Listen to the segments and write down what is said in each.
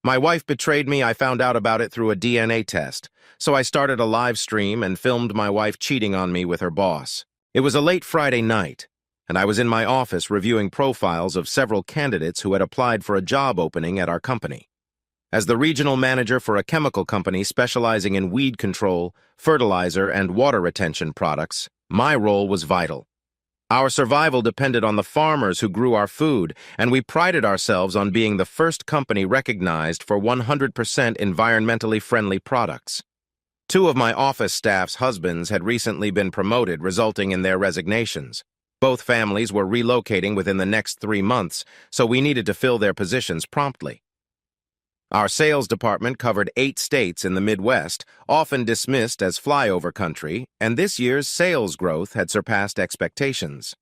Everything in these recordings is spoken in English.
My wife betrayed me. I found out about it through a DNA test, so I started a live stream and filmed my wife cheating on me with her boss. It was a late Friday night, and I was in my office reviewing profiles of several candidates who had applied for a job opening at our company. As the regional manager for a chemical company specializing in weed control, fertilizer, and water retention products, my role was vital. Our survival depended on the farmers who grew our food, and we prided ourselves on being the first company recognized for 100% environmentally friendly products. Two of my office staff's husbands had recently been promoted, resulting in their resignations. Both families were relocating within the next 3 months, so we needed to fill their positions promptly. Our sales department covered 8 states in the Midwest, often dismissed as flyover country, and this year's sales growth had surpassed expectations.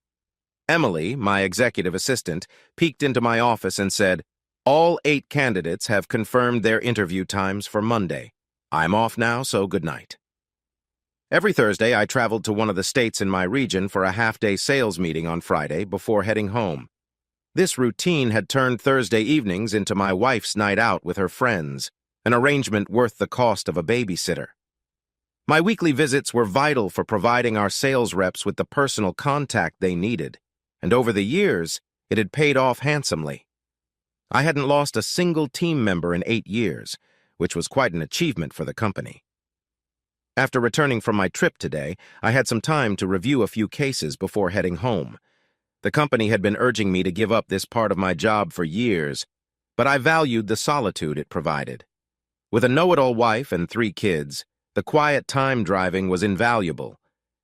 Emily, my executive assistant, peeked into my office and said, "All 8 candidates have confirmed their interview times for Monday. I'm off now, so good night." Every Thursday, I traveled to one of the states in my region for a half-day sales meeting on Friday before heading home. This routine had turned Thursday evenings into my wife's night out with her friends, an arrangement worth the cost of a babysitter. My weekly visits were vital for providing our sales reps with the personal contact they needed, and over the years, it had paid off handsomely. I hadn't lost a single team member in 8 years, which was quite an achievement for the company. After returning from my trip today, I had some time to review a few cases before heading home. The company had been urging me to give up this part of my job for years, but I valued the solitude it provided. With a know-it-all wife and 3 kids, the quiet time driving was invaluable.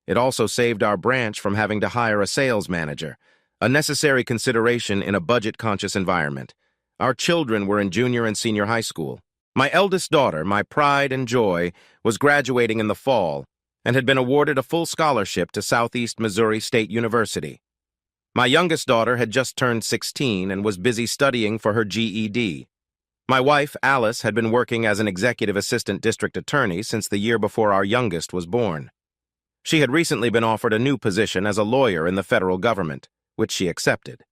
It also saved our branch from having to hire a sales manager, a necessary consideration in a budget-conscious environment. Our children were in junior and senior high school. My eldest daughter, my pride and joy, was graduating in the fall and had been awarded a full scholarship to Southeast Missouri State University. My youngest daughter had just turned 16 and was busy studying for her GED. My wife, Alice, had been working as an executive assistant district attorney since the year before our youngest was born. She had recently been offered a new position as a lawyer in the federal government, which she accepted.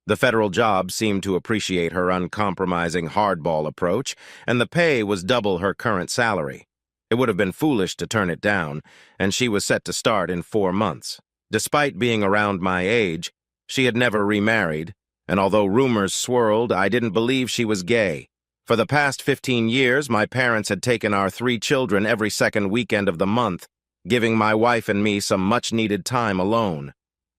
The federal job seemed to appreciate her uncompromising hardball approach, and the pay was double her current salary. It would have been foolish to turn it down, and she was set to start in 4 months. Despite being around my age, she had never remarried, and although rumors swirled, I didn't believe she was gay. For the past 15 years, my parents had taken our 3 children every second weekend of the month, giving my wife and me some much-needed time alone.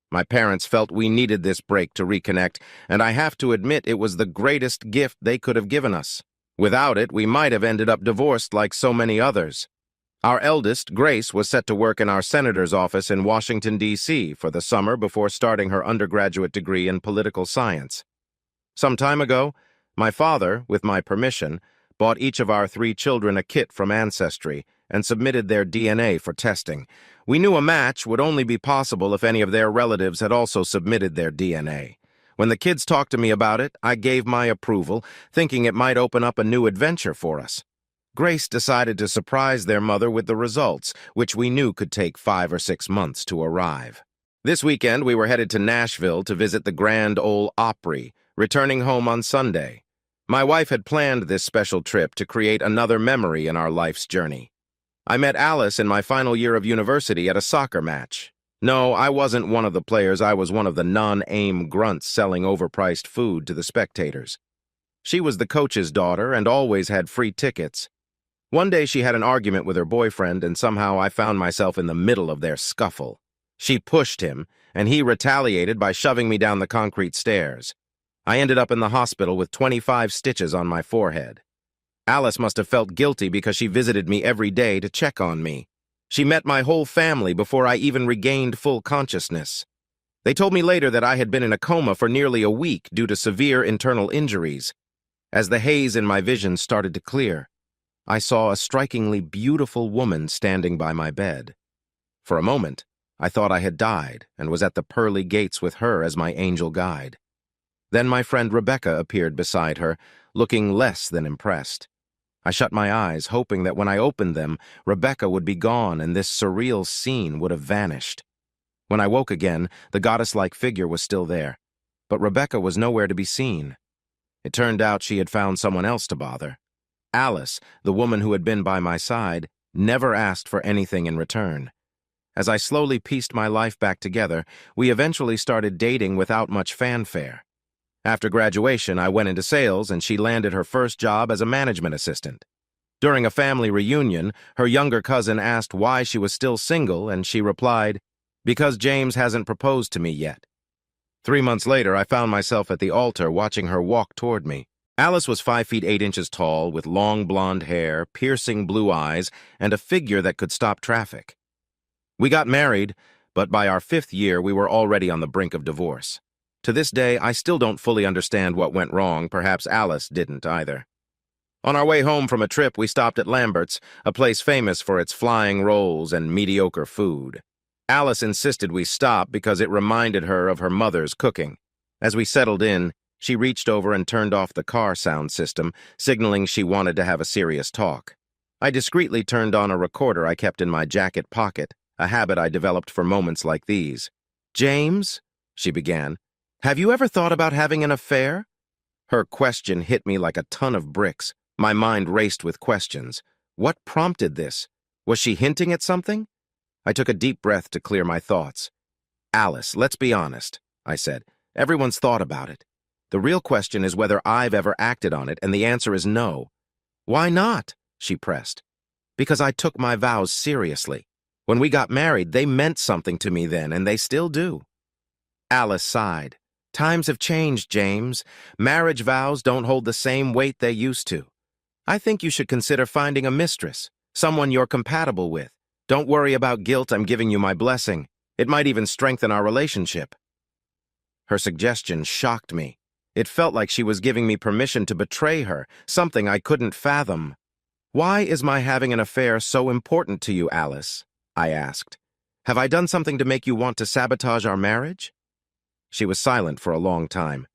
My parents felt we needed this break to reconnect, and I have to admit it was the greatest gift they could have given us. Without it, we might have ended up divorced like so many others. Our eldest, Grace, was set to work in our senator's office in Washington, D.C. for the summer before starting her undergraduate degree in political science. Some time ago, my father, with my permission, bought each of our 3 children a kit from Ancestry and submitted their DNA for testing. We knew a match would only be possible if any of their relatives had also submitted their DNA. When the kids talked to me about it, I gave my approval, thinking it might open up a new adventure for us. Grace decided to surprise their mother with the results, which we knew could take 5 or 6 months to arrive. This weekend, we were headed to Nashville to visit the Grand Ole Opry, returning home on Sunday. My wife had planned this special trip to create another memory in our life's journey. I met Alice in my final year of university at a soccer match. No, I wasn't one of the players. I was one of the non-aim grunts selling overpriced food to the spectators. She was the coach's daughter and always had free tickets. One day she had an argument with her boyfriend, and somehow I found myself in the middle of their scuffle. She pushed him, and he retaliated by shoving me down the concrete stairs. I ended up in the hospital with 25 stitches on my forehead. Alice must have felt guilty because she visited me every day to check on me. She met my whole family before I even regained full consciousness. They told me later that I had been in a coma for nearly a week due to severe internal injuries. As the haze in my vision started to clear, I saw a strikingly beautiful woman standing by my bed. For a moment, I thought I had died and was at the pearly gates with her as my angel guide. Then my friend Rebecca appeared beside her, looking less than impressed. I shut my eyes, hoping that when I opened them, Rebecca would be gone and this surreal scene would have vanished. When I woke again, the goddess-like figure was still there, but Rebecca was nowhere to be seen. It turned out she had found someone else to bother. Alice, the woman who had been by my side, never asked for anything in return. As I slowly pieced my life back together, we eventually started dating without much fanfare. After graduation, I went into sales and she landed her first job as a management assistant. During a family reunion, her younger cousin asked why she was still single, and she replied, "Because James hasn't proposed to me yet." 3 months later, I found myself at the altar watching her walk toward me. Alice was 5 feet 8 inches tall, with long blonde hair, piercing blue eyes, and a figure that could stop traffic. We got married, but by our 5th year, we were already on the brink of divorce. To this day, I still don't fully understand what went wrong. Perhaps Alice didn't either. On our way home from a trip, we stopped at Lambert's, a place famous for its flying rolls and mediocre food. Alice insisted we stop because it reminded her of her mother's cooking. As we settled in, she reached over and turned off the car sound system, signaling she wanted to have a serious talk. I discreetly turned on a recorder I kept in my jacket pocket, a habit I developed for moments like these. "James," she began, "have you ever thought about having an affair?" Her question hit me like a ton of bricks. My mind raced with questions. What prompted this? Was she hinting at something? I took a deep breath to clear my thoughts. "Alice, let's be honest," I said. "Everyone's thought about it. The real question is whether I've ever acted on it, and the answer is no." "Why not?" she pressed. "Because I took my vows seriously. When we got married, they meant something to me then, and they still do." Alice sighed. "Times have changed, James. Marriage vows don't hold the same weight they used to. I think you should consider finding a mistress, someone you're compatible with. Don't worry about guilt. I'm giving you my blessing. It might even strengthen our relationship." Her suggestion shocked me. It felt like she was giving me permission to betray her, something I couldn't fathom. "Why is my having an affair so important to you, Alice?" I asked. "Have I done something to make you want to sabotage our marriage?" She was silent for a long time.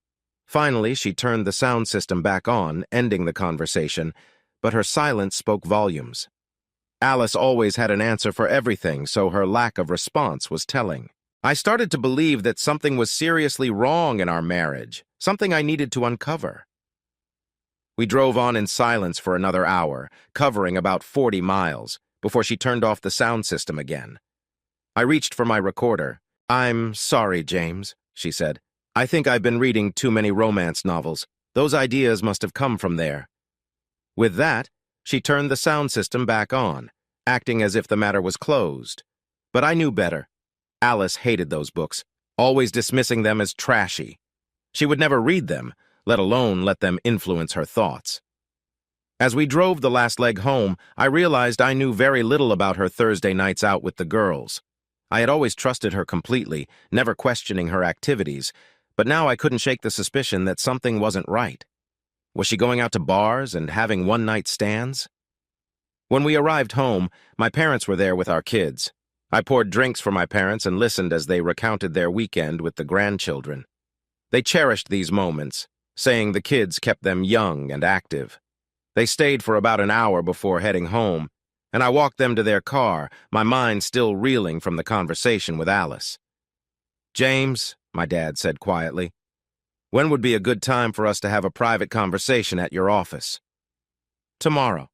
Finally, she turned the sound system back on, ending the conversation, but her silence spoke volumes. Alice always had an answer for everything, so her lack of response was telling. I started to believe that something was seriously wrong in our marriage, something I needed to uncover. We drove on in silence for another hour, covering about 40 miles, before she turned off the sound system again. I reached for my recorder. "I'm sorry, James," she said. "I think I've been reading too many romance novels. Those ideas must have come from there." With that, she turned the sound system back on, acting as if the matter was closed. But I knew better. Alice hated those books, always dismissing them as trashy. She would never read them, let alone let them influence her thoughts. As we drove the last leg home, I realized I knew very little about her Thursday nights out with the girls. I had always trusted her completely, never questioning her activities, but now I couldn't shake the suspicion that something wasn't right. Was she going out to bars and having one-night stands? When we arrived home, my parents were there with our kids. I poured drinks for my parents and listened as they recounted their weekend with the grandchildren. They cherished these moments, saying the kids kept them young and active. They stayed for about an hour before heading home, and I walked them to their car, my mind still reeling from the conversation with Alice. "James," my dad said quietly, "when would be a good time for us to have a private conversation at your office?" "Tomorrow."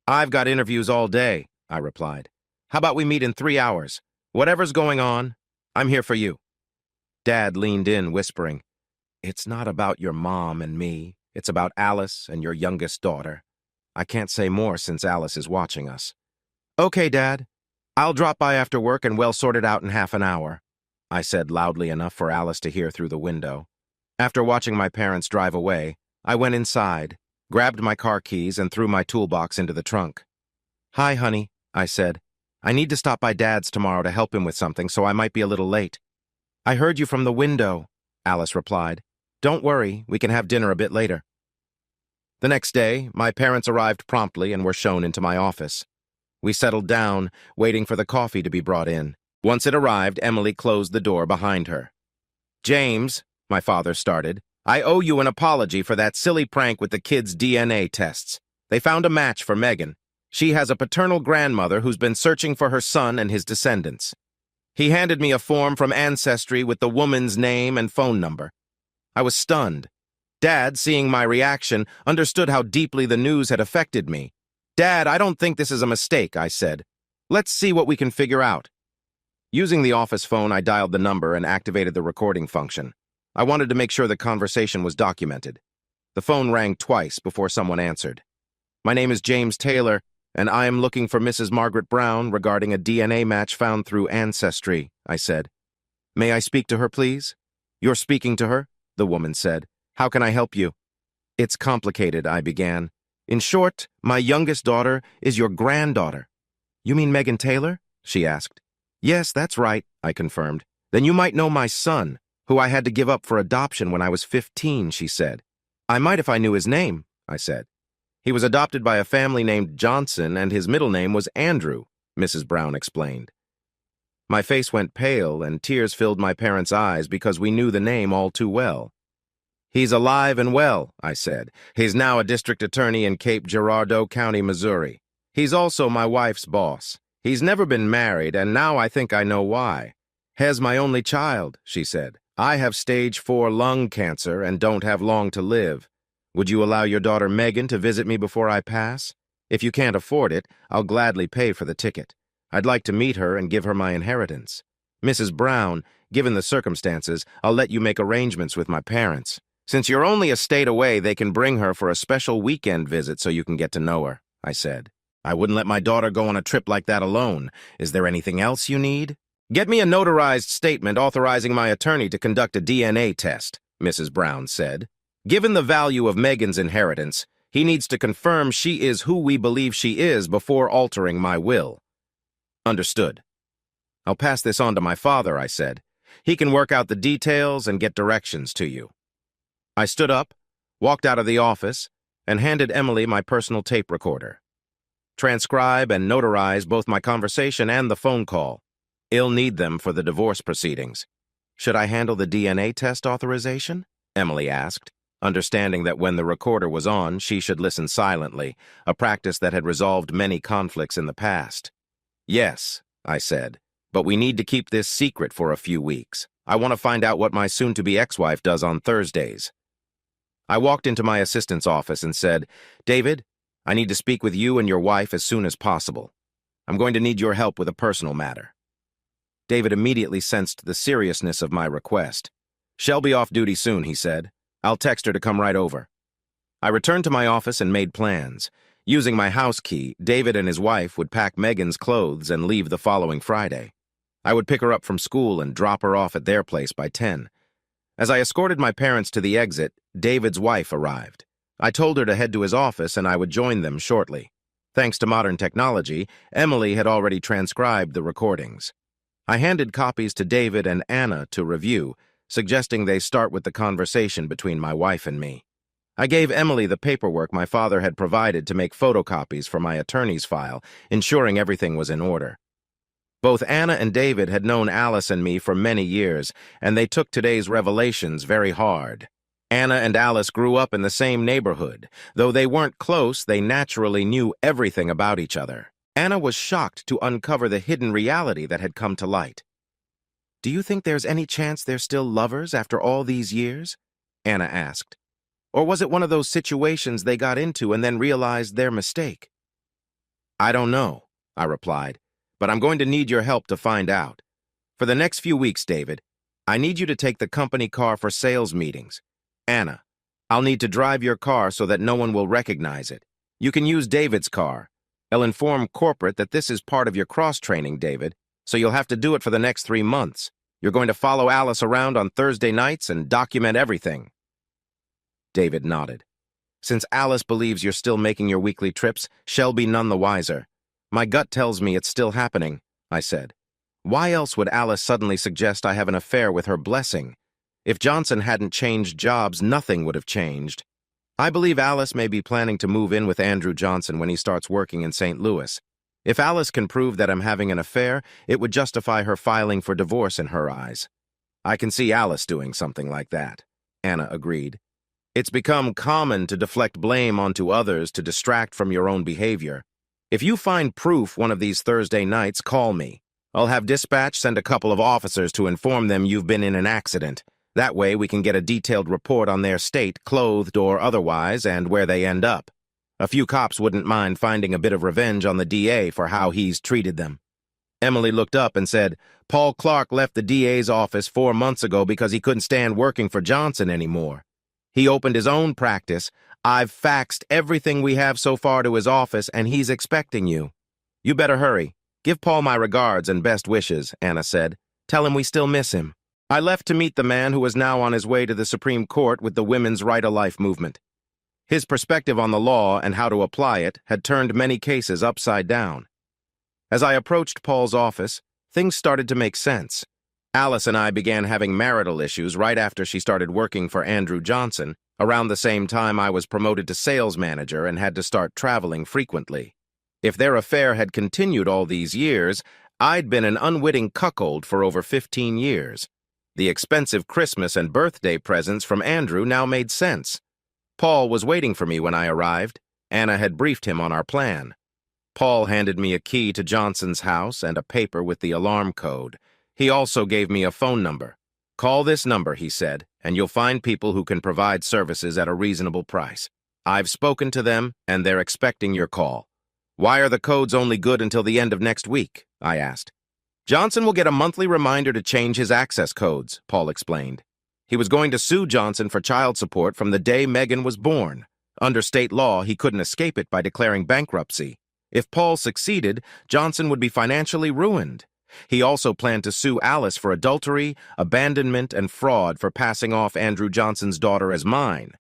"I've got interviews all day," I replied. "How about we meet in 3 hours? Whatever's going on, I'm here for you." Dad leaned in, whispering, "It's not about your mom and me. It's about Alice and your youngest daughter. I can't say more since Alice is watching us." "Okay, Dad. I'll drop by after work and we'll sort it out in half an hour," I said loudly enough for Alice to hear through the window. After watching my parents drive away, I went inside, grabbed my car keys, and threw my toolbox into the trunk. "Hi, honey," I said. "I need to stop by Dad's tomorrow to help him with something, so I might be a little late." "I heard you from the window," Alice replied. "Don't worry, we can have dinner a bit later." The next day, my parents arrived promptly and were shown into my office. We settled down, waiting for the coffee to be brought in. Once it arrived, Emily closed the door behind her. "James," my father started, "I owe you an apology for that silly prank with the kids' DNA tests. They found a match for Megan. She has a paternal grandmother who's been searching for her son and his descendants. He handed me a form from Ancestry with the woman's name and phone number. I was stunned. Dad, seeing my reaction, understood how deeply the news had affected me. "Dad, I don't think this is a mistake," I said. "Let's see what we can figure out." Using the office phone, I dialed the number and activated the recording function. I wanted to make sure the conversation was documented. The phone rang twice before someone answered. "My name is James Taylor, and I am looking for Mrs. Margaret Brown regarding a DNA match found through Ancestry," I said. "May I speak to her, please?" "You're speaking to her?" the woman said. "How can I help you?" "It's complicated," I began. "In short, my youngest daughter is your granddaughter." "You mean Megan Taylor?" she asked. "Yes, that's right," I confirmed. "Then you might know my son, who I had to give up for adoption when I was 15, she said. "I might if I knew his name," I said. "He was adopted by a family named Johnson, and his middle name was Andrew," Mrs. Brown explained. My face went pale, and tears filled my parents' eyes because we knew the name all too well. "He's alive and well," I said. "He's now a district attorney in Cape Girardeau County, Missouri. He's also my wife's boss. He's never been married, and now I think I know why. Hez my only child," she said. "I have stage 4 lung cancer and don't have long to live. Would you allow your daughter Megan to visit me before I pass? If you can't afford it, I'll gladly pay for the ticket. I'd like to meet her and give her my inheritance. Mrs. Brown, given the circumstances, I'll let you make arrangements with my parents. Since you're only a state away, they can bring her for a special weekend visit so you can get to know her," I said. "I wouldn't let my daughter go on a trip like that alone. Is there anything else you need?" "Get me a notarized statement authorizing my attorney to conduct a DNA test," Mrs. Brown said. "Given the value of Megan's inheritance, he needs to confirm she is who we believe she is before altering my will." "Understood." "I'll pass this on to my father," I said. "He can work out the details and get directions to you." I stood up, walked out of the office, and handed Emily my personal tape recorder. "Transcribe and notarize both my conversation and the phone call. I'll need them for the divorce proceedings." "Should I handle the DNA test authorization?" Emily asked, understanding that when the recorder was on, she should listen silently, a practice that had resolved many conflicts in the past. "Yes," I said, "but we need to keep this secret for a few weeks. I want to find out what my soon-to-be ex-wife does on Thursdays." I walked into my assistant's office and said, "David, I need to speak with you and your wife as soon as possible. I'm going to need your help with a personal matter." David immediately sensed the seriousness of my request. "She'll be off duty soon," he said. "I'll text her to come right over." I returned to my office and made plans. Using my house key, David and his wife would pack Megan's clothes and leave the following Friday. I would pick her up from school and drop her off at their place by 10. As I escorted my parents to the exit, David's wife arrived. I told her to head to his office and I would join them shortly. Thanks to modern technology, Emily had already transcribed the recordings. I handed copies to David and Anna to review, suggesting they start with the conversation between my wife and me. I gave Emily the paperwork my father had provided to make photocopies for my attorney's file, ensuring everything was in order. Both Anna and David had known Alice and me for many years, and they took today's revelations very hard. Anna and Alice grew up in the same neighborhood. Though they weren't close, they naturally knew everything about each other. Anna was shocked to uncover the hidden reality that had come to light. "Do you think there's any chance they're still lovers after all these years?" Anna asked. "Or was it one of those situations they got into and then realized their mistake?" "I don't know," I replied, "but I'm going to need your help to find out. For the next few weeks, David, I need you to take the company car for sales meetings. Anna, I'll need to drive your car so that no one will recognize it. You can use David's car. I'll inform corporate that this is part of your cross-training, David, so you'll have to do it for the next 3 months. You're going to follow Alice around on Thursday nights and document everything." David nodded. "Since Alice believes you're still making your weekly trips, she'll be none the wiser. My gut tells me it's still happening," I said. "Why else would Alice suddenly suggest I have an affair with her blessing? If Johnson hadn't changed jobs, nothing would have changed. I believe Alice may be planning to move in with Andrew Johnson when he starts working in St. Louis. If Alice can prove that I'm having an affair, it would justify her filing for divorce in her eyes." "I can see Alice doing something like that," Anna agreed. "It's become common to deflect blame onto others to distract from your own behavior. If you find proof one of these Thursday nights, call me. I'll have dispatch send a couple of officers to inform them you've been in an accident. That way we can get a detailed report on their state, clothed or otherwise, and where they end up. A few cops wouldn't mind finding a bit of revenge on the DA for how he's treated them. Emily looked up and said, Paul Clark left the DA's office 4 months ago because he couldn't stand working for Johnson anymore. He opened his own practice. I've faxed everything we have so far to his office, and he's expecting you. You better hurry. Give Paul my regards and best wishes, Anna said. Tell him we still miss him. I left to meet the man who was now on his way to the Supreme Court with the Women's Right to Life movement. His perspective on the law and how to apply it had turned many cases upside down. As I approached Paul's office, things started to make sense. Alice and I began having marital issues right after she started working for Andrew Johnson, around the same time I was promoted to sales manager and had to start traveling frequently. If their affair had continued all these years, I'd been an unwitting cuckold for over 15 years. The expensive Christmas and birthday presents from Andrew now made sense. Paul was waiting for me when I arrived. Anna had briefed him on our plan. Paul handed me a key to Johnson's house and a paper with the alarm code. He also gave me a phone number. Call this number, he said, and you'll find people who can provide services at a reasonable price. I've spoken to them, and they're expecting your call. Why are the codes only good until the end of next week? I asked. Johnson will get a monthly reminder to change his access codes, Paul explained. He was going to sue Johnson for child support from the day Megan was born. Under state law, he couldn't escape it by declaring bankruptcy. If Paul succeeded, Johnson would be financially ruined. He also planned to sue Alice for adultery, abandonment, and fraud for passing off Andrew Johnson's daughter as mine.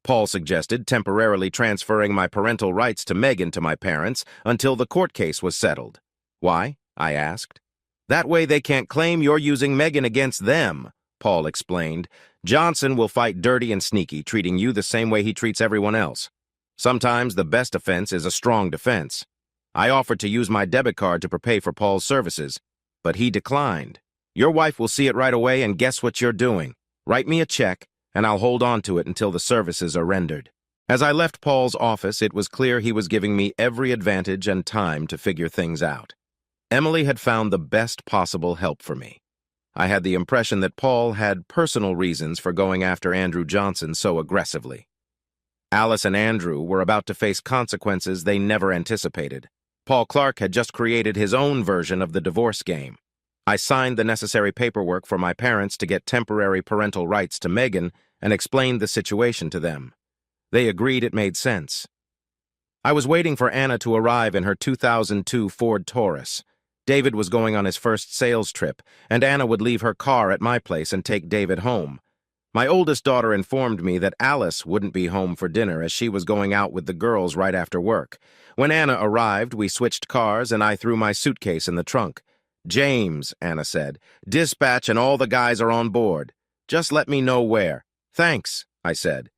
Paul suggested temporarily transferring my parental rights to Megan to my parents until the court case was settled. Why? I asked. That way they can't claim you're using Megan against them, Paul explained. Johnson will fight dirty and sneaky, treating you the same way he treats everyone else. Sometimes the best offense is a strong defense. I offered to use my debit card to prepay for Paul's services, but he declined. Your wife will see it right away and guess what you're doing. Write me a check, and I'll hold on to it until the services are rendered. As I left Paul's office, it was clear he was giving me every advantage and time to figure things out. Emily had found the best possible help for me. I had the impression that Paul had personal reasons for going after Andrew Johnson so aggressively. Alice and Andrew were about to face consequences they never anticipated. Paul Clark had just created his own version of the divorce game. I signed the necessary paperwork for my parents to get temporary parental rights to Megan and explained the situation to them. They agreed it made sense. I was waiting for Anna to arrive in her 2002 Ford Taurus. David was going on his first sales trip, and Anna would leave her car at my place and take David home. My oldest daughter informed me that Alice wouldn't be home for dinner as she was going out with the girls right after work. When Anna arrived, we switched cars and I threw my suitcase in the trunk. James, Anna said, dispatch and all the guys are on board. Just let me know where. Thanks, I said.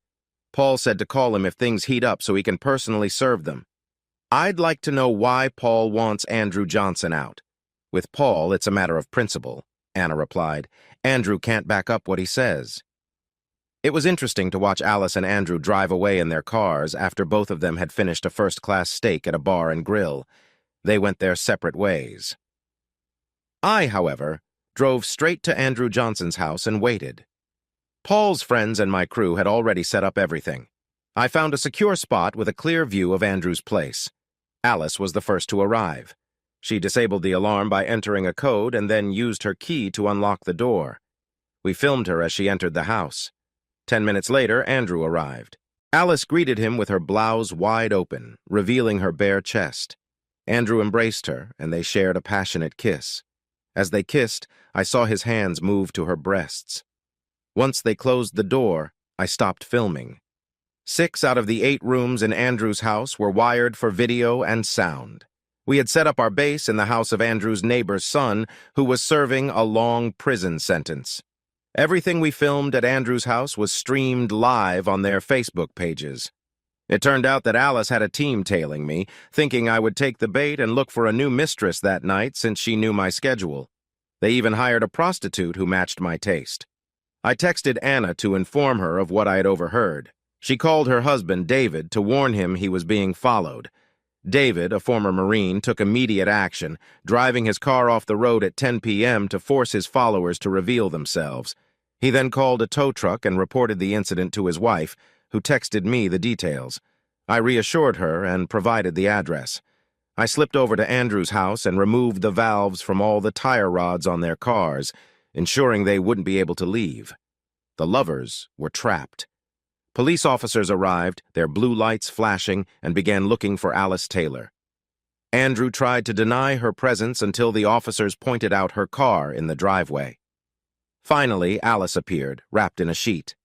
Paul said to call him if things heat up so he can personally serve them. I'd like to know why Paul wants Andrew Johnson out. With Paul, it's a matter of principle, Anna replied. Andrew can't back up what he says. It was interesting to watch Alice and Andrew drive away in their cars after both of them had finished a first-class steak at a bar and grill. They went their separate ways. I, however, drove straight to Andrew Johnson's house and waited. Paul's friends and my crew had already set up everything. I found a secure spot with a clear view of Andrew's place. Alice was the first to arrive. She disabled the alarm by entering a code and then used her key to unlock the door. We filmed her as she entered the house. 10 minutes later, Andrew arrived. Alice greeted him with her blouse wide open, revealing her bare chest. Andrew embraced her, and they shared a passionate kiss. As they kissed, I saw his hands move to her breasts. Once they closed the door, I stopped filming. 6 out of the 8 rooms in Andrew's house were wired for video and sound. We had set up our base in the house of Andrew's neighbor's son, who was serving a long prison sentence. Everything we filmed at Andrew's house was streamed live on their Facebook pages. It turned out that Alice had a team tailing me, thinking I would take the bait and look for a new mistress that night since she knew my schedule. They even hired a prostitute who matched my taste. I texted Anna to inform her of what I had overheard. She called her husband, David, to warn him he was being followed. David, a former Marine, took immediate action, driving his car off the road at 10 p.m. to force his followers to reveal themselves. He then called a tow truck and reported the incident to his wife, who texted me the details. I reassured her and provided the address. I slipped over to Andrew's house and removed the valves from all the tire rods on their cars, ensuring they wouldn't be able to leave. The lovers were trapped. Police officers arrived, their blue lights flashing, and began looking for Alice Taylor. Andrew tried to deny her presence until the officers pointed out her car in the driveway. Finally, Alice appeared, wrapped in a sheet.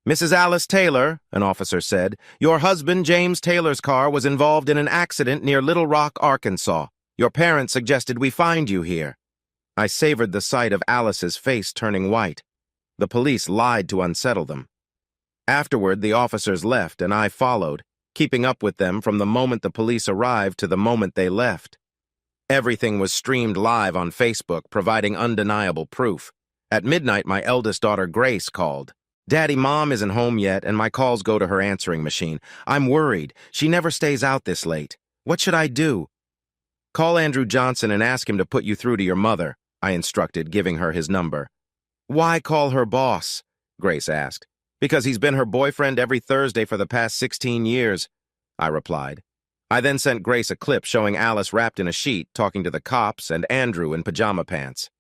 "Mrs. Alice Taylor," an officer said, "your husband, James Taylor's car was involved in an accident near Little Rock, Arkansas. Your parents suggested we find you here." I savored the sight of Alice's face turning white. The police lied to unsettle them. Afterward, the officers left, and I followed, keeping up with them from the moment the police arrived to the moment they left. Everything was streamed live on Facebook, providing undeniable proof. At midnight, my eldest daughter, Grace, called. "Daddy, Mom isn't home yet, and my calls go to her answering machine. I'm worried. She never stays out this late. What should I do?" "Call Andrew Johnson and ask him to put you through to your mother," I instructed, giving her his number. "Why call her boss?" Grace asked. "Because he's been her boyfriend every Thursday for the past 16 years, I replied. I then sent Grace a clip showing Alice wrapped in a sheet, talking to the cops, and Andrew in pajama pants.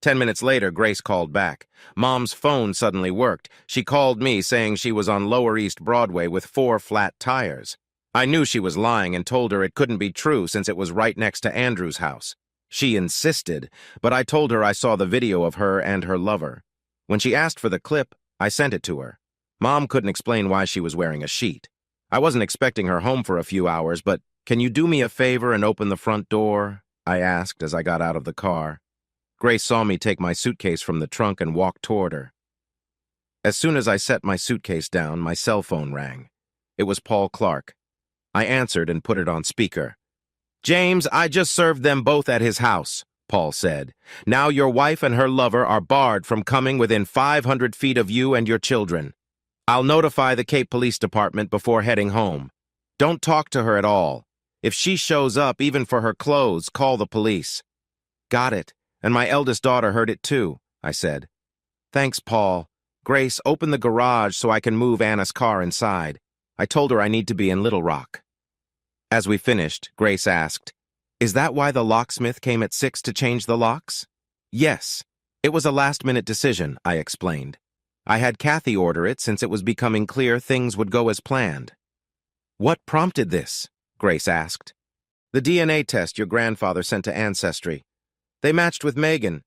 10 minutes later, Grace called back. Mom's phone suddenly worked. She called me, saying she was on Lower East Broadway with 4 flat tires. I knew she was lying and told her it couldn't be true since it was right next to Andrew's house. She insisted, but I told her I saw the video of her and her lover. When she asked for the clip, I sent it to her. Mom couldn't explain why she was wearing a sheet. I wasn't expecting her home for a few hours, but "Can you do me a favor and open the front door?" I asked as I got out of the car. Grace saw me take my suitcase from the trunk and walk toward her. As soon as I set my suitcase down, my cell phone rang. It was Paul Clark. I answered and put it on speaker. "James, I just served them both at his house," Paul said. "Now your wife and her lover are barred from coming within 500 feet of you and your children. I'll notify the Cape Police Department before heading home. Don't talk to her at all. If she shows up, even for her clothes, call the police." "Got it, and my eldest daughter heard it too," I said. "Thanks, Paul. Grace, open the garage so I can move Anna's car inside. I told her I need to be in Little Rock." As we finished, Grace asked, "Is that why the locksmith came at 6 to change the locks?" "Yes. It was a last-minute decision," I explained. "I had Kathy order it since it was becoming clear things would go as planned." "What prompted this?" Grace asked. "The DNA test your grandfather sent to Ancestry. They matched with Megan.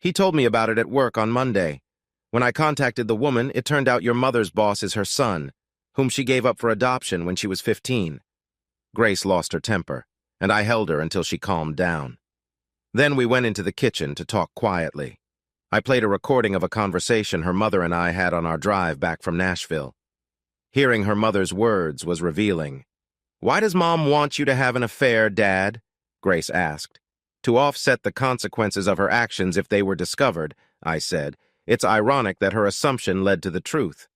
He told me about it at work on Monday. When I contacted the woman, it turned out your mother's boss is her son, whom she gave up for adoption when she was 15. Grace lost her temper, and I held her until she calmed down. Then we went into the kitchen to talk quietly. I played a recording of a conversation her mother and I had on our drive back from Nashville. Hearing her mother's words was revealing. "Why does Mom want you to have an affair, Dad?" Grace asked. "To offset the consequences of her actions if they were discovered," I said. It's ironic that her assumption led to the truth.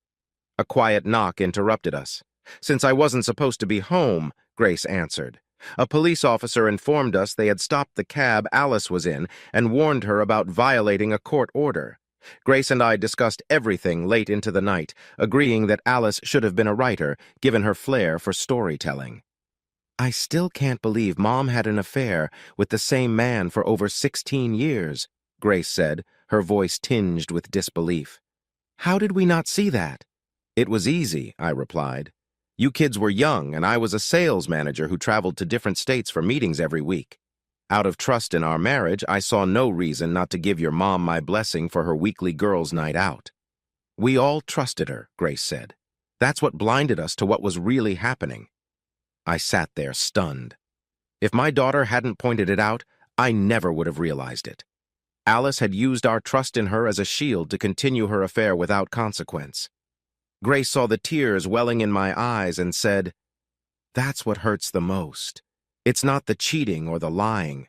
A quiet knock interrupted us. "Since I wasn't supposed to be home," Grace answered. "A police officer informed us they had stopped the cab Alice was in and warned her about violating a court order. Grace and I discussed everything late into the night, agreeing that Alice should have been a writer, given her flair for storytelling." "I still can't believe Mom had an affair with the same man for over 16 years, Grace said, her voice tinged with disbelief. "How did we not see that?" "It was easy," I replied. "You kids were young, and I was a sales manager who traveled to different states for meetings every week. Out of trust in our marriage, I saw no reason not to give your mom my blessing for her weekly girls' night out." "We all trusted her," Grace said. "That's what blinded us to what was really happening." I sat there stunned. If my daughter hadn't pointed it out, I never would have realized it. Alice had used our trust in her as a shield to continue her affair without consequence. Grace saw the tears welling in my eyes and said, "That's what hurts the most. It's not the cheating or the lying.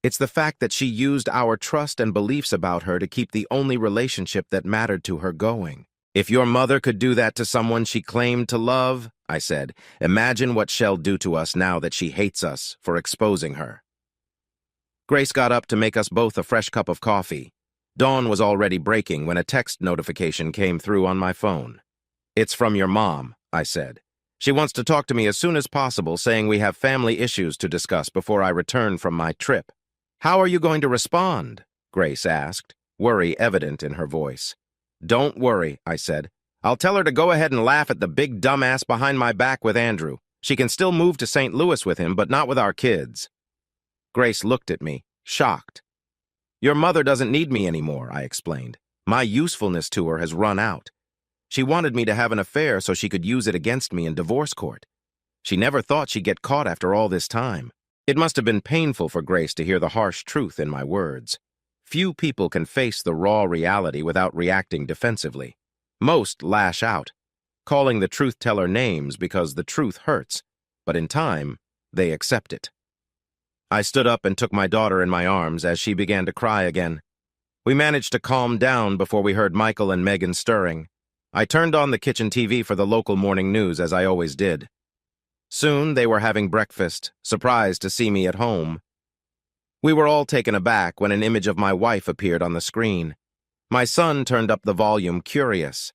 It's the fact that she used our trust and beliefs about her to keep the only relationship that mattered to her going. If your mother could do that to someone she claimed to love," I said, "imagine what she'll do to us now that she hates us for exposing her." Grace got up to make us both a fresh cup of coffee. Dawn was already breaking when a text notification came through on my phone. "It's from your mom," I said. "She wants to talk to me as soon as possible, saying we have family issues to discuss before I return from my trip." "How are you going to respond?" Grace asked, worry evident in her voice. "Don't worry," I said. "I'll tell her to go ahead and laugh at the big dumbass behind my back with Andrew. She can still move to St. Louis with him, but not with our kids." Grace looked at me, shocked. "Your mother doesn't need me anymore," I explained. "My usefulness to her has run out. She wanted me to have an affair so she could use it against me in divorce court. She never thought she'd get caught after all this time." It must have been painful for Grace to hear the harsh truth in my words. Few people can face the raw reality without reacting defensively. Most lash out, calling the truth-teller names because the truth hurts, but in time, they accept it. I stood up and took my daughter in my arms as she began to cry again. We managed to calm down before we heard Michael and Megan stirring. I turned on the kitchen TV for the local morning news, as I always did. Soon they were having breakfast, surprised to see me at home. We were all taken aback when an image of my wife appeared on the screen. My son turned up the volume, curious.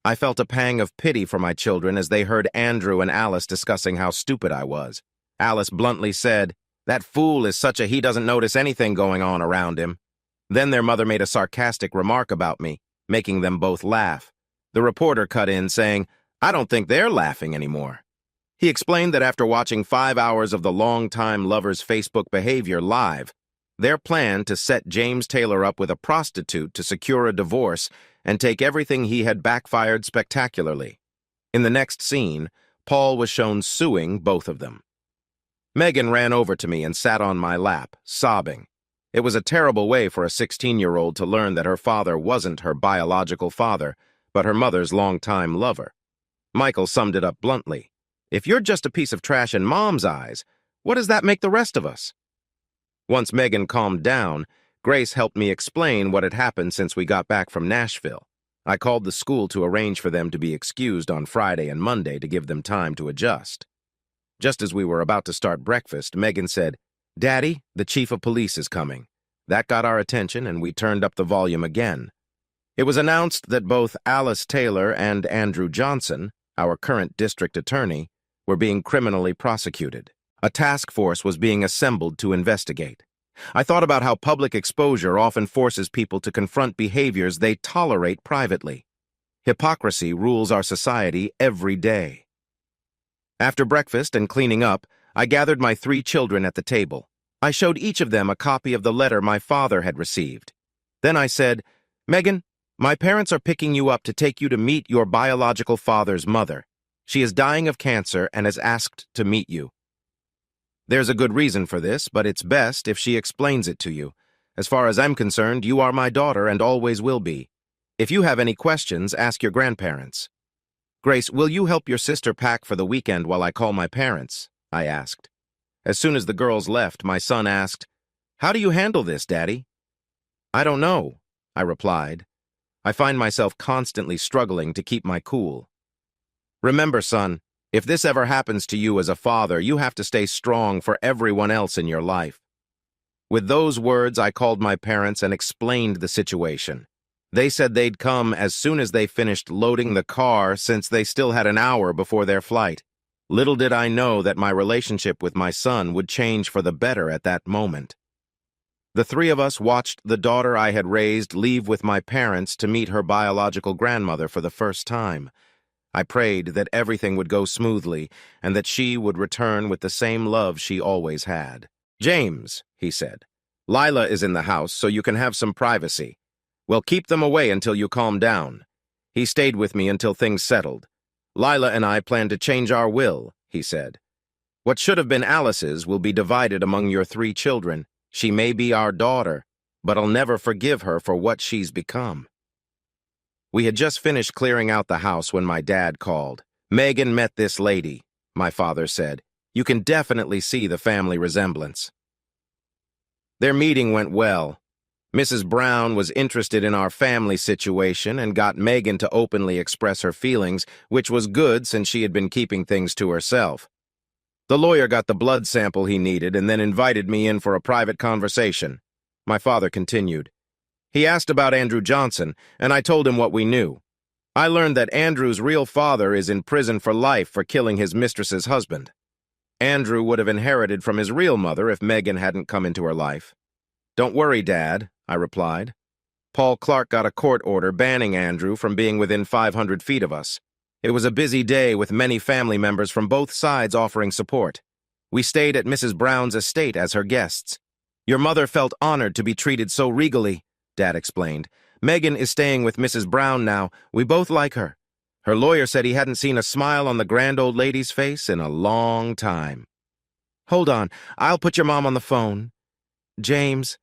I felt a pang of pity for my children as they heard Andrew and Alice discussing how stupid I was. Alice bluntly said, "That fool is such a he doesn't notice anything going on around him." Then their mother made a sarcastic remark about me, making them both laugh. The reporter cut in saying, "I don't think they're laughing anymore." He explained that after watching 5 hours of the longtime lovers' Facebook behavior live, their plan to set James Taylor up with a prostitute to secure a divorce and take everything he had backfired spectacularly. In the next scene, Paul was shown suing both of them. Megan ran over to me and sat on my lap, sobbing. It was a terrible way for a 16-year-old to learn that her father wasn't her biological father, but her mother's longtime lover. Michael summed it up bluntly. "If you're just a piece of trash in Mom's eyes, what does that make the rest of us?" Once Megan calmed down, Grace helped me explain what had happened since we got back from Nashville. I called the school to arrange for them to be excused on Friday and Monday to give them time to adjust. Just as we were about to start breakfast, Megan said, "Daddy, the chief of police is coming." That got our attention, and we turned up the volume again. It was announced that both Alice Taylor and Andrew Johnson, our current district attorney, were being criminally prosecuted. A task force was being assembled to investigate. I thought about how public exposure often forces people to confront behaviors they tolerate privately. Hypocrisy rules our society every day. After breakfast and cleaning up, I gathered my 3 children at the table. I showed each of them a copy of the letter my father had received. Then I said, "Megan, my parents are picking you up to take you to meet your biological father's mother. She is dying of cancer and has asked to meet you. There's a good reason for this, but it's best if she explains it to you. As far as I'm concerned, you are my daughter and always will be. If you have any questions, ask your grandparents." "Grace, will you help your sister pack for the weekend while I call my parents?" I asked. As soon as the girls left, my son asked, "How do you handle this, Daddy?" "I don't know," I replied. I find myself constantly struggling to keep my cool. "Remember, son, if this ever happens to you as a father, you have to stay strong for everyone else in your life." With those words, I called my parents and explained the situation. They said they'd come as soon as they finished loading the car, since they still had an hour before their flight. Little did I know that my relationship with my son would change for the better at that moment. The 3 of us watched the daughter I had raised leave with my parents to meet her biological grandmother for the first time. I prayed that everything would go smoothly and that she would return with the same love she always had. "James," he said, "Lila is in the house, so you can have some privacy. Well, keep them away until you calm down." He stayed with me until things settled. "Lila and I plan to change our will," he said. "What should have been Alice's will be divided among your 3 children. She may be our daughter, but I'll never forgive her for what she's become." We had just finished clearing out the house when my dad called. "Megan met this lady," my father said. "You can definitely see the family resemblance." Their meeting went well. Mrs. Brown was interested in our family situation and got Megan to openly express her feelings, which was good since she had been keeping things to herself. The lawyer got the blood sample he needed and then invited me in for a private conversation. My father continued, He asked about Andrew Johnson, and I told him what we knew. I learned that Andrew's real father is in prison for life for killing his mistress's husband. Andrew would have inherited from his real mother if Megan hadn't come into her life. "Don't worry, Dad," I replied. Paul Clark got a court order banning Andrew from being within 500 feet of us. It was a busy day with many family members from both sides offering support. We stayed at Mrs. Brown's estate as her guests. "Your mother felt honored to be treated so regally," Dad explained. "Megan is staying with Mrs. Brown now. We both like her. Her lawyer said he hadn't seen a smile on the grand old lady's face in a long time." "Hold on, I'll put your mom on the phone." "James,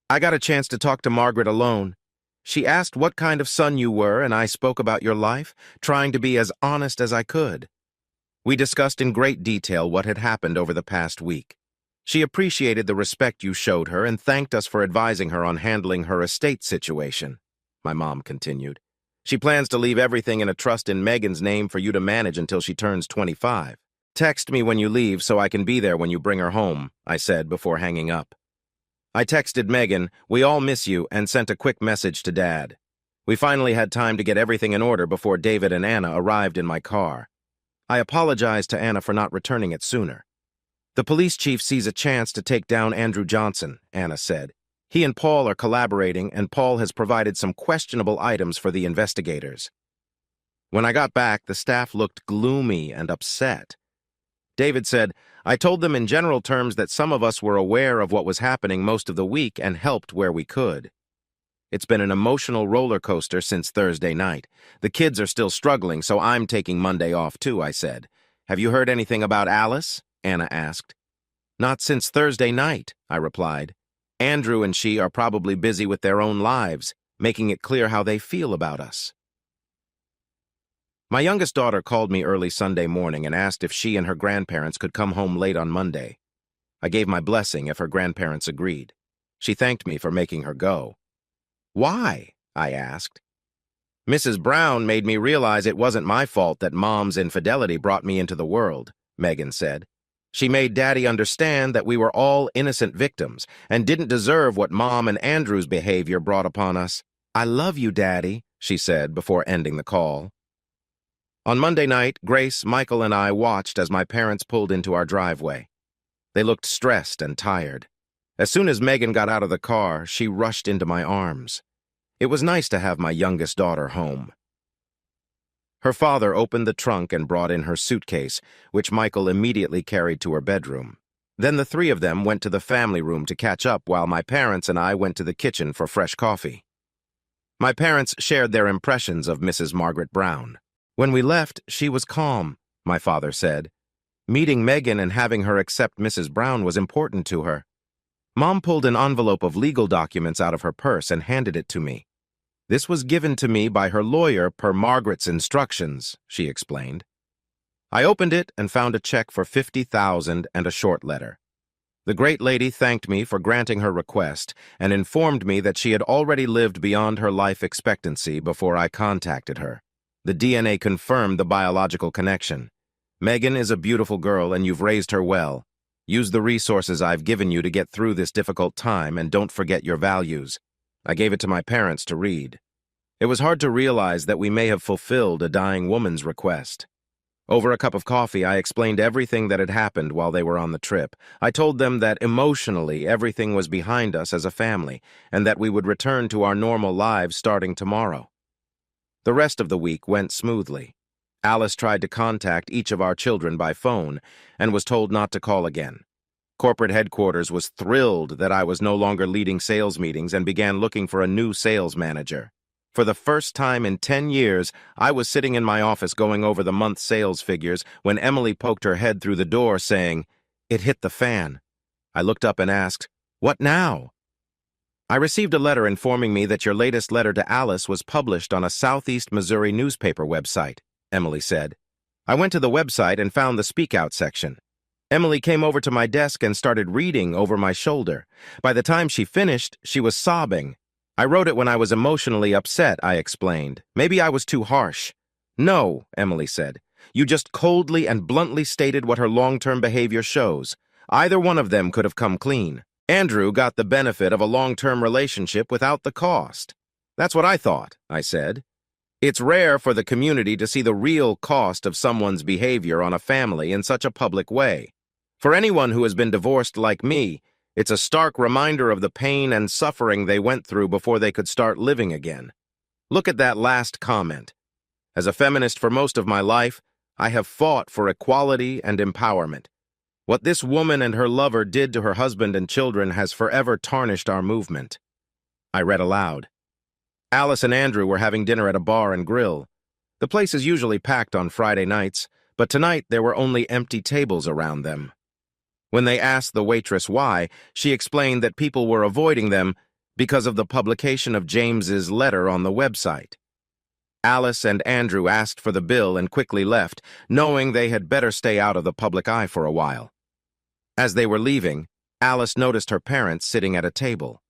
I got a chance to talk to Margaret alone. She asked what kind of son you were, and I spoke about your life, trying to be as honest as I could. We discussed in great detail what had happened over the past week. She appreciated the respect you showed her and thanked us for advising her on handling her estate situation," my mom continued. "She plans to leave everything in a trust in Megan's name for you to manage until she turns 25. Text me when you leave so I can be there when you bring her home," I said before hanging up. I texted Megan, "We all miss you," and sent a quick message to Dad. We finally had time to get everything in order before David and Anna arrived in my car. I apologized to Anna for not returning it sooner. "The police chief sees a chance to take down Andrew Johnson," Anna said. "He and Paul are collaborating, and Paul has provided some questionable items for the investigators." When I got back, the staff looked gloomy and upset. David said, "I told them in general terms that some of us were aware of what was happening most of the week and helped where we could. It's been an emotional roller coaster since Thursday night. The kids are still struggling, so I'm taking Monday off too," I said. "Have you heard anything about Alice?" Anna asked. "Not since Thursday night," I replied. "Andrew and she are probably busy with their own lives, making it clear how they feel about us." My youngest daughter called me early Sunday morning and asked if she and her grandparents could come home late on Monday. I gave my blessing if her grandparents agreed. She thanked me for making her go. "Why?" I asked. "Mrs. Brown made me realize it wasn't my fault that Mom's infidelity brought me into the world," Megan said. "She made Daddy understand that we were all innocent victims and didn't deserve what Mom and Andrew's behavior brought upon us. I love you, Daddy," she said before ending the call. On Monday night, Grace, Michael, and I watched as my parents pulled into our driveway. They looked stressed and tired. As soon as Megan got out of the car, she rushed into my arms. It was nice to have my youngest daughter home. Her father opened the trunk and brought in her suitcase, which Michael immediately carried to her bedroom. Then the three of them went to the family room to catch up while my parents and I went to the kitchen for fresh coffee. My parents shared their impressions of Mrs. Margaret Brown. "When we left, she was calm," my father said. "Meeting Megan and having her accept Mrs. Brown was important to her. Mom pulled an envelope of legal documents out of her purse and handed it to me. This was given to me by her lawyer per Margaret's instructions," she explained. I opened it and found a check for $50,000 and a short letter. The great lady thanked me for granting her request and informed me that she had already lived beyond her life expectancy before I contacted her. The DNA confirmed the biological connection. "Megan is a beautiful girl and you've raised her well. Use the resources I've given you to get through this difficult time and don't forget your values." I gave it to my parents to read. It was hard to realize that we may have fulfilled a dying woman's request. Over a cup of coffee, I explained everything that had happened while they were on the trip. I told them that emotionally everything was behind us as a family and that we would return to our normal lives starting tomorrow. The rest of the week went smoothly. Alice tried to contact each of our children by phone and was told not to call again. Corporate headquarters was thrilled that I was no longer leading sales meetings and began looking for a new sales manager. For the first time in 10 years, I was sitting in my office going over the month's sales figures when Emily poked her head through the door saying, "It hit the fan." I looked up and asked, "What now?" "I received a letter informing me that your latest letter to Alice was published on a Southeast Missouri newspaper website," Emily said. I went to the website and found the Speak Out section. Emily came over to my desk and started reading over my shoulder. By the time she finished, she was sobbing. "I wrote it when I was emotionally upset," I explained. "Maybe I was too harsh." "No," Emily said. "You just coldly and bluntly stated what her long-term behavior shows. Either one of them could have come clean." Andrew got the benefit of a long-term relationship without the cost. That's what I thought, I said. It's rare for the community to see the real cost of someone's behavior on a family in such a public way. For anyone who has been divorced like me, it's a stark reminder of the pain and suffering they went through before they could start living again. Look at that last comment. As a feminist for most of my life, I have fought for equality and empowerment. What this woman and her lover did to her husband and children has forever tarnished our movement. I read aloud. Alice and Andrew were having dinner at a bar and grill. The place is usually packed on Friday nights, but tonight there were only empty tables around them. When they asked the waitress why, she explained that people were avoiding them because of the publication of James's letter on the website. Alice and Andrew asked for the bill and quickly left, knowing they had better stay out of the public eye for a while. As they were leaving, Alice noticed her parents sitting at a table.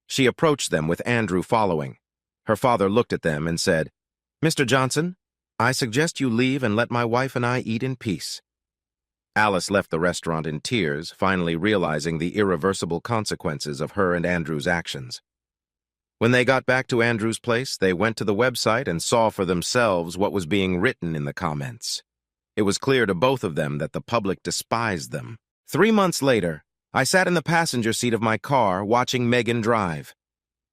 She approached them with Andrew following. Her father looked at them and said, "Mr. Johnson, I suggest you leave and let my wife and I eat in peace." Alice left the restaurant in tears, finally realizing the irreversible consequences of her and Andrew's actions. When they got back to Andrew's place, they went to the website and saw for themselves what was being written in the comments. It was clear to both of them that the public despised them. 3 months later, I sat in the passenger seat of my car watching Megan drive.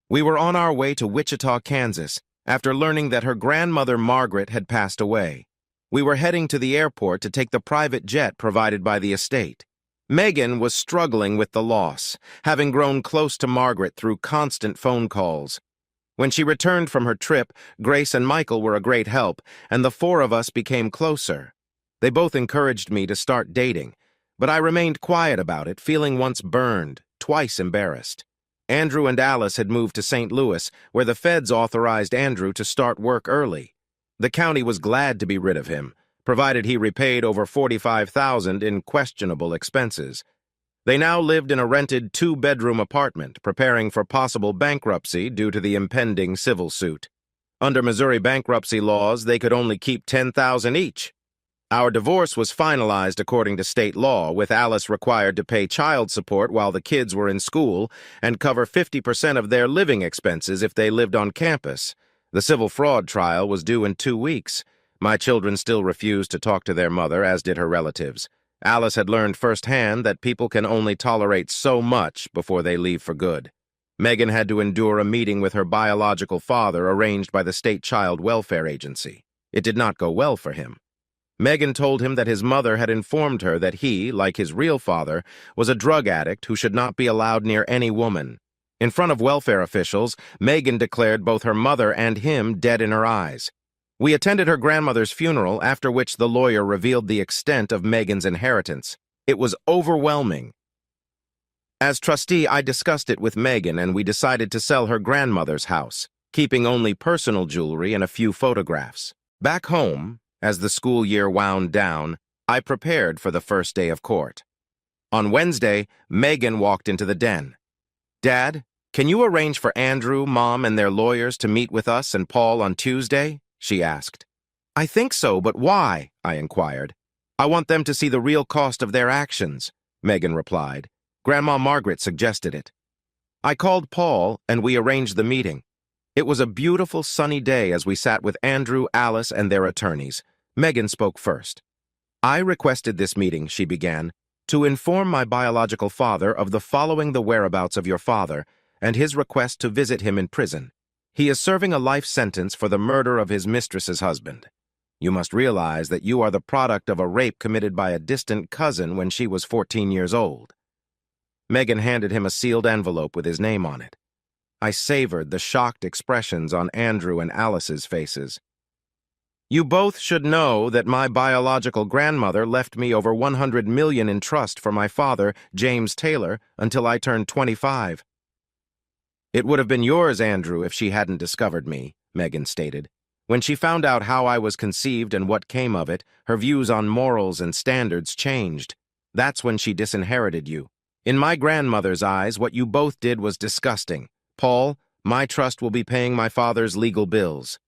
We were on our way to Wichita, Kansas, after learning that her grandmother Margaret had passed away. We were heading to the airport to take the private jet provided by the estate. Megan was struggling with the loss, having grown close to Margaret through constant phone calls. When she returned from her trip, Grace and Michael were a great help, and the four of us became closer. They both encouraged me to start dating, but I remained quiet about it, feeling once burned, twice embarrassed. Andrew and Alice had moved to St. Louis, where the feds authorized Andrew to start work early. The county was glad to be rid of him, provided he repaid over $45,000 in questionable expenses. They now lived in a rented 2-bedroom apartment, preparing for possible bankruptcy due to the impending civil suit. Under Missouri bankruptcy laws, they could only keep $10,000 each. Our divorce was finalized according to state law, with Alice required to pay child support while the kids were in school and cover 50% of their living expenses if they lived on campus. The civil fraud trial was due in 2 weeks. My children still refused to talk to their mother, as did her relatives. Alice had learned firsthand that people can only tolerate so much before they leave for good. Megan had to endure a meeting with her biological father arranged by the state child welfare agency. It did not go well for him. Megan told him that his mother had informed her that he, like his real father, was a drug addict who should not be allowed near any woman. In front of welfare officials, Megan declared both her mother and him dead in her eyes. We attended her grandmother's funeral, after which the lawyer revealed the extent of Megan's inheritance. It was overwhelming. As trustee, I discussed it with Megan, and we decided to sell her grandmother's house, keeping only personal jewelry and a few photographs. Back home, as the school year wound down, I prepared for the first day of court. On Wednesday, Megan walked into the den. "Dad, can you arrange for Andrew, Mom, and their lawyers to meet with us and Paul on Tuesday?" she asked. "I think so, but why?" I inquired. "I want them to see the real cost of their actions," Megan replied. "Grandma Margaret suggested it." I called Paul, and we arranged the meeting. It was a beautiful sunny day as we sat with Andrew, Alice, and their attorneys. Megan spoke first. "I requested this meeting," she began, "to inform my biological father of the following the whereabouts of your father and his request to visit him in prison. He is serving a life sentence for the murder of his mistress's husband. You must realize that you are the product of a rape committed by a distant cousin when she was 14 years old." Megan handed him a sealed envelope with his name on it. I savored the shocked expressions on Andrew and Alice's faces. "You both should know that my biological grandmother left me over $100 million in trust for my father, James Taylor, until I turned 25. "It would have been yours, Andrew, if she hadn't discovered me," Megan stated. "When she found out how I was conceived and what came of it, her views on morals and standards changed. That's when she disinherited you. In my grandmother's eyes, what you both did was disgusting. Paul, my trust will be paying my father's legal bills.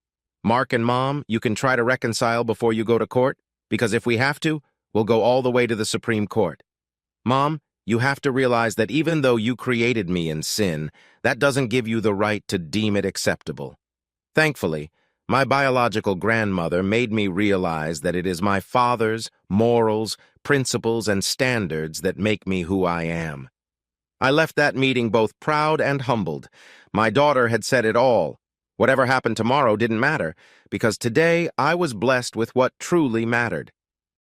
Mark and Mom, you can try to reconcile before you go to court, because if we have to, we'll go all the way to the Supreme Court. Mom, You have to realize that even though you created me in sin, that doesn't give you the right to deem it acceptable. Thankfully, my biological grandmother made me realize that it is my father's morals, principles, and standards that make me who I am. I left that meeting both proud and humbled. My daughter had said it all. Whatever happened tomorrow didn't matter, because today I was blessed with what truly mattered.